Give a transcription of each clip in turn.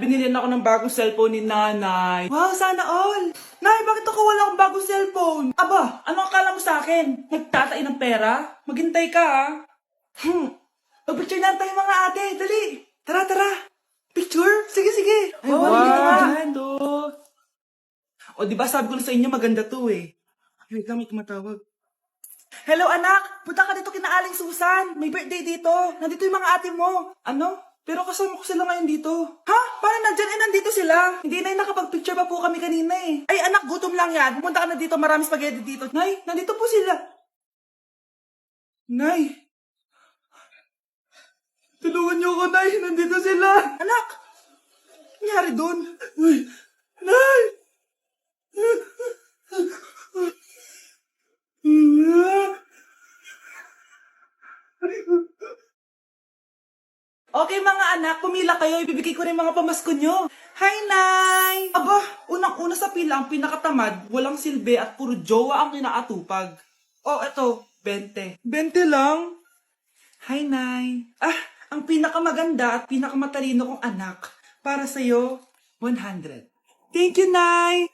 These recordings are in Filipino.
Binili ako ng bagong cellphone ni nanay. Wow, sana all! Nay, bakit ako wala akong bagong cellphone? Aba, ano akala mo sa akin? Nagtatain ng pera? Maghintay ka, ha? Mag-picture na tayo mga ate. Dali. Tara, tara. Picture? Sige, sige. Ay, wow, to. O, di ba sabi ko na sa inyo maganda to eh. Wait lang, may tumatawag. Hello, anak! Punta ka dito kina Aling Susan. May birthday dito. Nandito yung mga ate mo. Ano? Pero kasama ko sila ngayon dito. Ha? Paano nandyan? Nandito sila. Hindi na nakapag-picture pa po kami kanina eh. Ay, anak, gutom lang yan. Pumunta ka na dito. Marami spaghetti dito. Nay, nandito po sila. Nay. Tulungan niyo ako, Nay. Nandito sila. Anak! Nangyari doon? Uy, Nay! Okay mga anak, pumila kayo. Ibibigay ko rin mga pamasko nyo. Hi, Nay! Aba, unang-una sa pila ang pinakatamad, walang silbi at puro jowa ang kinaatupag. Oh, eto, 20. 20 lang? Hi, Nay. Ang pinakamaganda at pinakamatalino kong anak. Para sa'yo, 100. Thank you, Nay!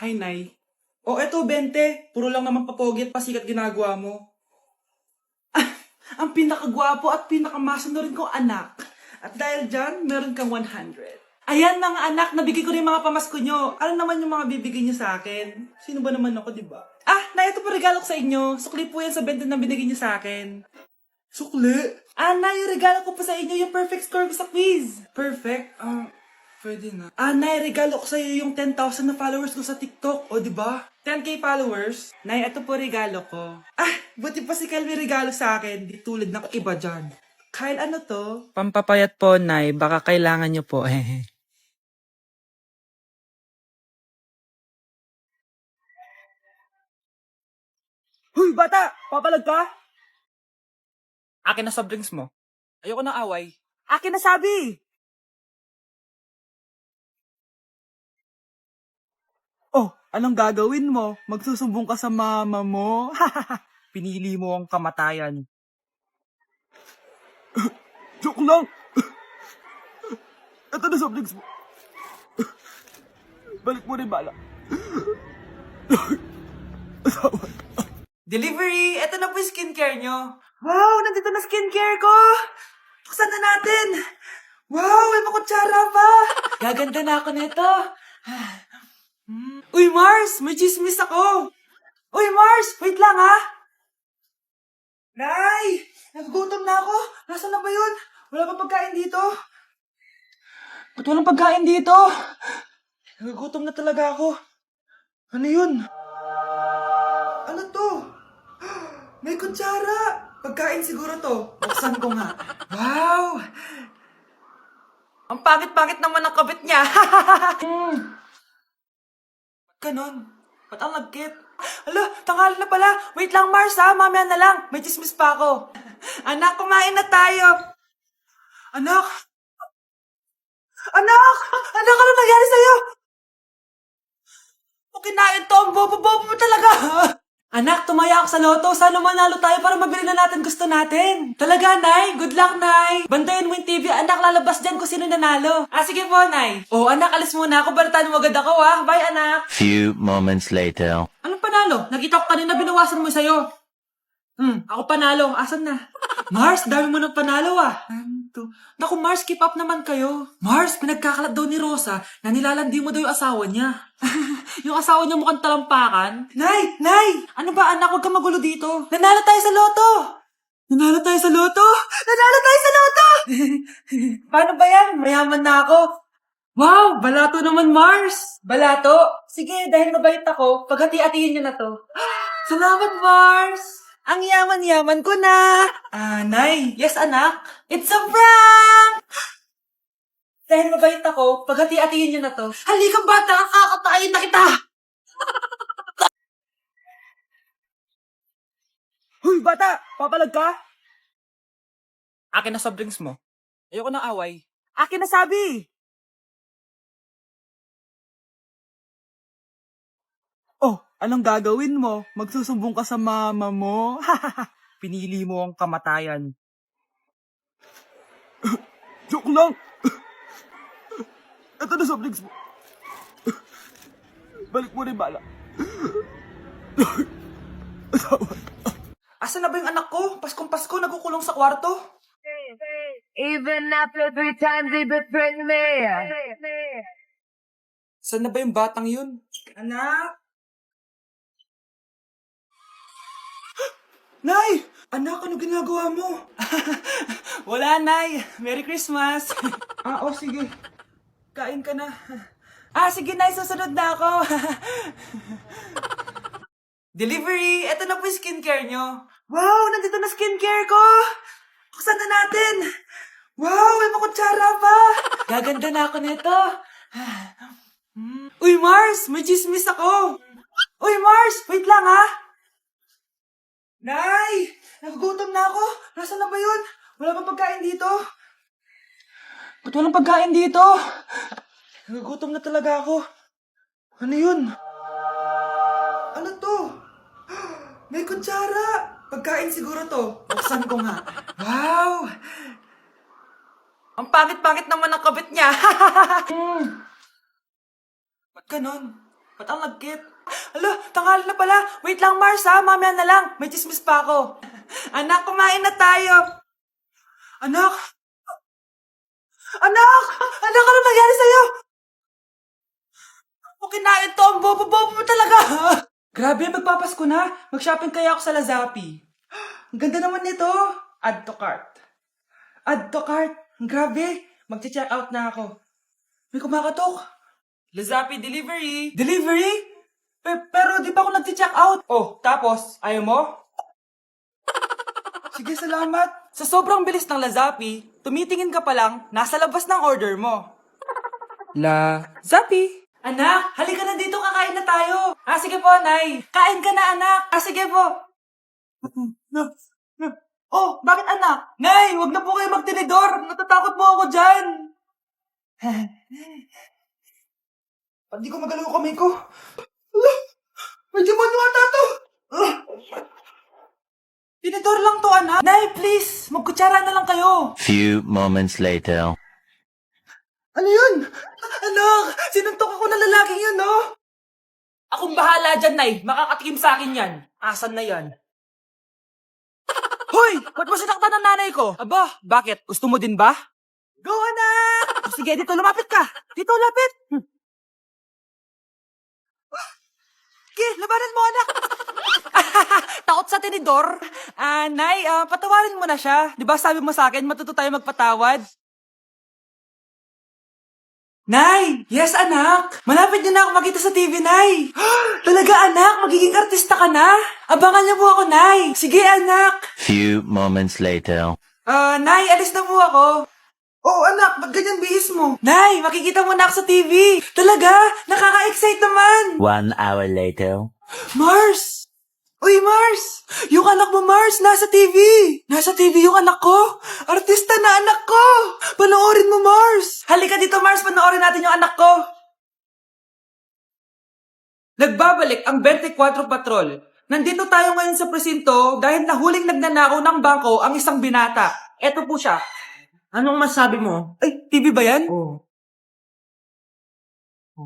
Hi, Nay. Oh, eto, 20. Puro lang naman papogi at pasikat ginagawa mo. Ang pinakagwapo at pinakamasunod kong anak. At dahil dyan, meron kang 100. Ayan mga anak, nabigay ko rin mga pamasko nyo. Ano naman yung mga bibigay nyo sa akin? Sino ba naman ako, diba? Na ito po regalo ko sa inyo. Sukli po yan sa 20 na binigay nyo sa akin. Sukli? Na yung regalo ko po sa inyo, yung perfect score ko sa quiz. Perfect? Pwede na. Nay, regalo ko sa iyo yung 10,000 na followers ko sa TikTok. O, diba? 10K followers. Nay, ito po regalo ko. Buti pa si Kyle may regalo sa akin. Di tulad ng iba dyan. Kyle, ano to? Pampapayat po, Nay. Baka kailangan nyo po. Huy, bata! Papalag ka? Akin na soft drinks mo. Ayoko ng away. Akin na sabi! Oh, anong gagawin mo? Magsusumbong ka sa mama mo? Pinili mo ang kamatayan. Joke lang! Ito na soft drinks mo. Balik mo rin bala. Delivery! Ito na po yung skincare nyo. Wow! Nandito na skincare ko! Buksan na natin! Wow! May makutsara pa! Gaganda na ako nito. Uy, Mars! May chismis ako! Uy, Mars! Wait lang, ha! Nay! Nagugutom na ako! Nasaan na ba yun? Wala pa pagkain dito? Ba't walang pagkain dito? Nagugutom na talaga ako. Ano yun? Ano to? May kutsara! Pagkain siguro to. Buksan ko nga. Wow! Ang pangit-pangit naman ang kabit niya. Ganon. Ba't ang lagkit? Hala, tanghali na pala. Wait lang, Mars, ha? Mamaya na lang. May chismis pa ako. Anak, kumain na tayo. Anak! Anak! Anak, ano nangyari sa'yo? O kinain to, ang bobo-bobo mo talaga. Anak, tumaya ako sa loto. Sana manalo tayo para mabili na natin gusto natin. Talaga, Nay? Good luck, Nay. Bantayan mo yung TV. Anak, lalabas dyan kung sino nanalo. Sige po, Nay. Anak, alis muna ako. Balitaan mo agad ako, ha? Bye, anak. Few moments later. Anong panalo? Nakita ko kanina binawasan mo sa'yo. Ako panalo. Asan na? Mars, dami mo ng panalo, Naku, Mars, keep up naman kayo. Mars, pinagkakalat daw ni Rosa na nilalandi mo daw yung asawa niya. Yung asawa niya mukhang talampakan. Nay! Nay! Ano ba, anak? Huwag ka magulo dito. Nanalo tayo sa loto! Nanalo tayo sa loto? Nanalo tayo sa loto! Paano ba yan? Mayaman na ako. Wow! Balato naman, Mars! Balato? Sige, dahil mabait ako, paghati-hatiin niyo na to. Salamat, Mars! Ang yaman-yaman ko na! Nay! Yes, anak? It's a prank! Dahil mabait ako, paghati-hatiin niyo na to. Halika, bata! Kakatayin na kita! Huy, bata! Papalag ka? Akin na soft drinks mo. Ayoko ng away. Akin na sabi! Oh, anong gagawin mo? Magsusumbong ka sa mama mo? Pinili mo ang kamatayan. Joke lang! Ito na soft drinks mo. Balik mo na yung bala. Asan na ba yung anak ko? Paskong-Pasko, nagkukulong sa kwarto. Even after 3 times he betrayed me. Saan na ba yung batang yun? Anak? Nay! Anak, ano ginagawa mo? Wala, Nay. Merry Christmas. Sige. Kain ka na. Sige, Nay. Susunod na ako. Delivery! Ito na po yung skincare nyo. Wow! Nandito na skincare ko! Buksan na natin! Wow! May pakutsara pa! Gaganda na ako nito. Uy, Mars! May chismis ako! Uy, Mars! Wait lang, ha? Nay! Nagugutom na ako! Nasaan na ba yun? Wala bang pagkain dito? Ba't walang pagkain dito? Nagugutom na talaga ako. Ano yun? Ano to? May kutsara! Pagkain siguro to. Buksan ko nga. Wow! Ang pangit-pangit naman ang kabit niya. Ba't ganon? Ba't ang lagkit? Alo, tanghali na pala. Wait lang, Mars, ha? Mamaya na lang. May chismis pa ako. Anak, kumain na tayo. Anak! Anak! Anak, ano nangyari sa'yo? Kung kinain to, ang bobo-bobo mo talaga. Grabe, magpapasko na. Mag-shopping kaya ako sa Lazapi. Ang ganda naman nito. Add to cart. Add to cart. Grabe. Mag-check out na ako. May kumakatok. Lazapi delivery. Delivery? Pero di pa ako nag-check out. Oh, tapos, ayaw mo? Sige, salamat. Sa sobrang bilis ng Lazapi, tumitingin ka pa lang, nasa labas ng order mo. Lazapi. Anak, halika na dito, kakain na tayo. Sige po, Nay. Kain ka na, anak. Sige po. Oh, bakit anak? Nay, wag na po kayo magtinidor. Natatakot mo ako dyan. Ba't di ko magalaw yung kamay ko? May demonyo ata to. Tinidor lang to, anak. Nay, please. Magkutsara na lang kayo. Few moments later. Ano yun? Anak, sinuntok ako ng lalaking yun, no? Akong bahala dyan, Nay. Makakatikim sa akin yan. Asan na yan? Hoy! Ba't mo sinaktan ng nanay ko? Aba, bakit? Gusto mo din ba? Go, anak! Sige, dito, lumapit ka. Dito, lapit. Sige, labanan mo, anak. Takot sa tinidor? Nay, patawarin mo na siya. Di ba sabi mo sa akin, matuto tayo magpatawad? Nay! Yes, anak! Malapit niyo na ako makita sa TV, Nay! Talaga, anak! Magiging artista ka na! Abangan niyo po ako, Nay! Sige, anak! Few moments later. Nay, alis na po ako. Oh, anak! Ba't ganyan bihis mo? Nay! Makikita mo na ako sa TV! Talaga! Nakaka-excite naman! 1 hour later. Mars! Uy, Mars! Yung anak mo, Mars, nasa TV! Nasa TV yung anak ko! Artista na anak ko! Panoorin mo, Mars! Halika dito, Mars, panoorin natin yung anak ko! Nagbabalik ang 24 Patrol. Nandito tayo ngayon sa presinto dahil nahuling nagnanakaw ng bangko ang isang binata. Eto po siya. Anong masabi mo? Ay, TV ba yan? Oh.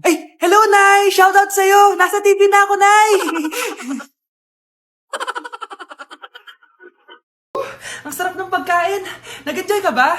Ay, hello, Nay! Shoutout sa'yo! Nasa TV na ako, Nay! Ang sarap ng pagkain. Nag-enjoy ka ba?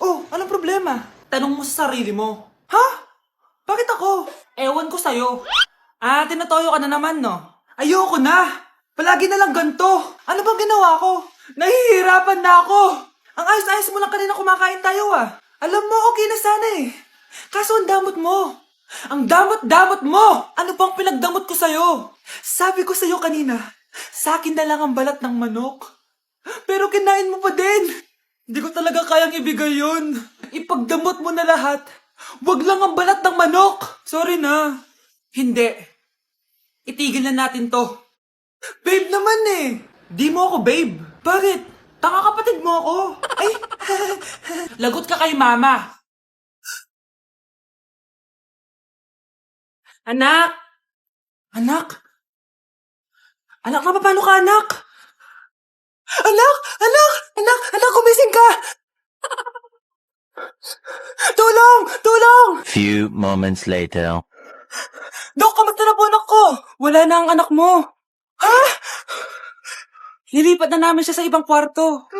Oh, anong problema? Tanong mo sa sarili mo. Ha? Bakit ako? Ewan ko sa'yo. Tinatoyo ka na naman, no? Ayoko na. Palagi na lang ganito. Ano bang ginawa ko? Nahihirapan na ako. Ang ayos-ayos mo lang kanina kumakain tayo, ah. Alam mo, okay na sana eh. Kaso ang damot mo. Ang damot-damot mo! Ano bang pinagdamot ko sa'yo? Sabi ko sa'yo kanina, sa akin na lang ang balat ng manok. Pero kinain mo pa din. Hindi ko talaga kayang ibigay yun. Ipagdamot mo na lahat. Wag lang ang balat ng manok. Sorry na. Hindi. Itigil na natin to. Babe naman eh. Di mo ako babe. Bakit? Tanga kapatid mo ako. Ay, lagot ka kay mama. Anak! Anak? Anak, paano ka, anak? Anak! Anak! Anak! Anak, gumising ka! Tulong! Tulong! Few moments later. Dok, kamusta na po anak ko? Wala na ang anak mo. Ha? Nilipat na namin siya sa ibang kwarto.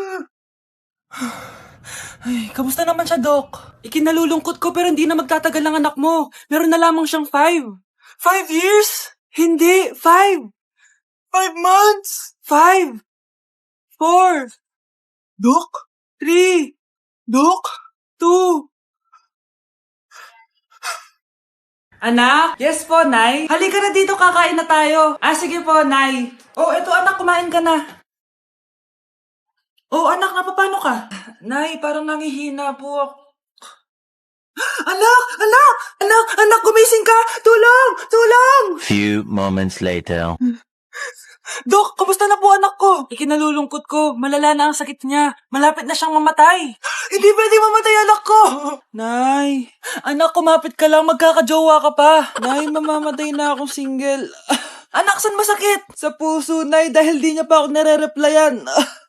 Ay, kamusta naman siya, Dok? Ikinalulungkot ko pero hindi na magtatagal ang anak mo. Meron na lamang siyang 5. 5 years? Hindi, 5. 5 months? 5. 4. Dok? 3. Dok? 2. Anak? Yes po, Nay. Halika na dito, kakain na tayo. Sige po, Nay. Eto anak, kumain ka na. Anak, napapano ka? Nay, parang nangihina po ako. Anak, gumising ka! Tulong! Few moments later. Dok, kamusta na po anak ko? Ikinalulungkot ko, malala na ang sakit niya. Malapit na siyang mamatay. Hindi pwede mamatay anak ko! Nay, anak, kumapit ka lang, magkakajowa ka pa. Nay, mamamatay na akong single. Anak, saan masakit? Sa puso, Nay, dahil di niya pa ako nare-replyan.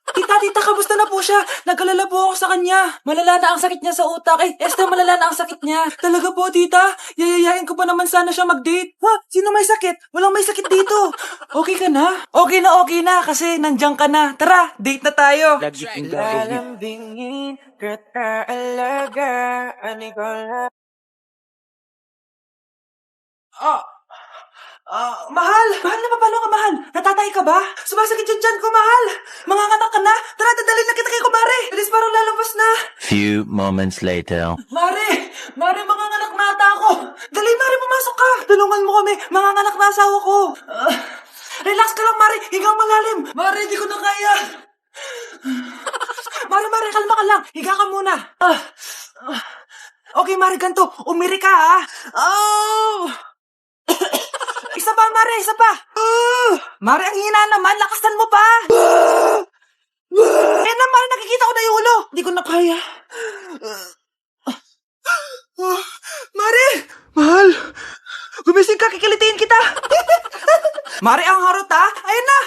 Tita, kamusta na po siya? Nag-alala po ako sa kanya. Malala na ang sakit niya sa utak. Esther, malala na ang sakit niya. Talaga po, tita? Yayayain ko pa naman sana siya mag-date. Ha? Sino may sakit? Walang may sakit dito. Okay ka na? Okay na, kasi nandiyan ka na. Tara, date na tayo. Lalambingin kita alagaan ikaw Mahal na paano ka, mahal? Natatay ka ba? Sumasakit yung tiyan ko, mahal. Manganganak ka na? Tara, dadalhin na kita kay kumare. Alis, parang lalabas na. Few moments later. Mare, manganganak na ata ako. Dali, Mare, pumasok ka. Tulungan mo kami, manganganak na asawa ko. Relax ka lang, Mare, higang malalim. Mare, di ko na kaya. Mare, kalma ka lang. Higa ka muna. Okay, Mare, ganito. Umiri ka, ha? Isa pa, Mare, isa pa. Mare, ang hina naman. Lakasan mo pa. Na, Mare, nakikita ko na yung ulo. Hindi ko na kaya. Mare! Mahal! Gumising ka, kikilitiin kita. Mare, ang harot, ha? Ayun na.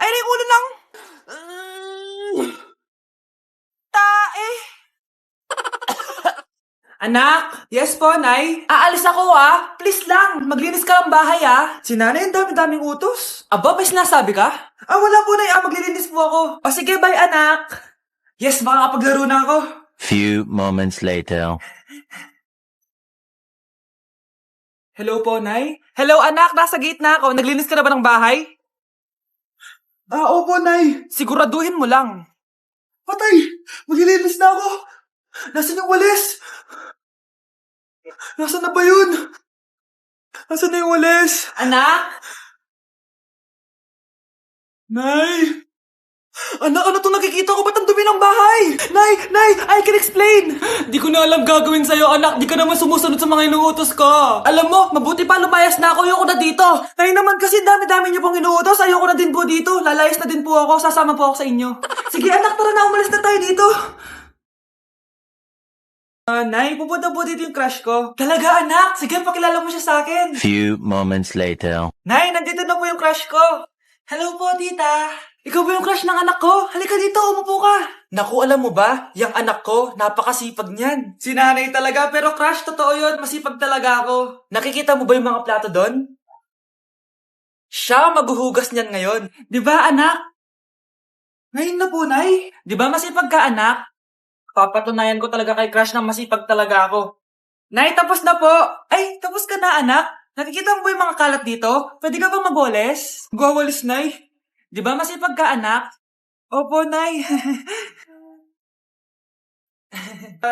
Ayun na yung ulo ng... tae. Anak? Yes po, Nay. Aalis ako, ha? Please lang, maglinis ka ng bahay, ha? Si Nanay, ang dami-daming utos. Aba, may sinasabi ka? Wala po, Nay. Maglilinis po ako. Sige, bye, anak. Yes, makakapaglaro na ako. Few moments later. Hello po, Nay. Hello, anak. Nasa gate na ako. Naglinis ka na ba ng bahay? Opo, Nay. Siguraduhin mo lang. Patay! Maglilinis na ako. Nasaan yung walis? Nasaan na ba yun? Nasaan na yung walis? Anak? Nay? Anak, ano itong nakikita ko? Ba't ang dumi ng bahay? Nay, I can explain! Di ko na alam gagawin sa'yo, anak. Di ka naman sumusunod sa mga inuutos ko. Alam mo, mabuti pa lumayas na ako. Ayoko na dito. Nay naman kasi dami-dami niyo pong inuutos. Ayoko na din po dito. Lalayas na din po ako. Sasama po ako sa inyo. Sige, anak, tara na. Umalis na tayo dito. Nay, pupunta po dito yung crush ko. Talaga, anak? Sige, pakilala mo siya sa akin. Few moments later. Nay, nandito na po yung crush ko. Hello po, tita. Ikaw ba yung crush ng anak ko? Halika dito, umupo ka. Naku, alam mo ba? Yung anak ko, napakasipag niyan. Si nanay talaga, pero crush, totoo yun. Masipag talaga ako. Nakikita mo ba yung mga plato doon? Siya maghuhugas niyan ngayon. Di ba, anak? Ngayon na po, Nay. Di ba masipag ka, anak? Papatunayan ko talaga kay crush na masipag talaga ako. Nay, tapos na po. Ay, tapos ka na, anak. Nakikita mo ba yung mga kalat dito? Pwede ka bang magwalis? Magwawalis, Nay. Di ba masipag ka, anak? Opo, Nay.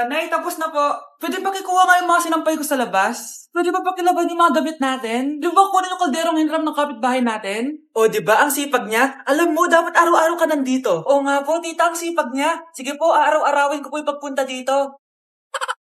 Nay, tapos na po. Pwede pa kikuha nga yung mga sinampay ko sa labas? Pwede pa pakilaban yung mga damit natin? Di ba kunin yung kalderong hinram ng kapitbahay natin? O, di ba ang sipag niya? Alam mo, dapat araw-araw ka nandito. O nga po, tita, ang sipag niya. Sige po, araw-arawin ko po yung pagpunta dito.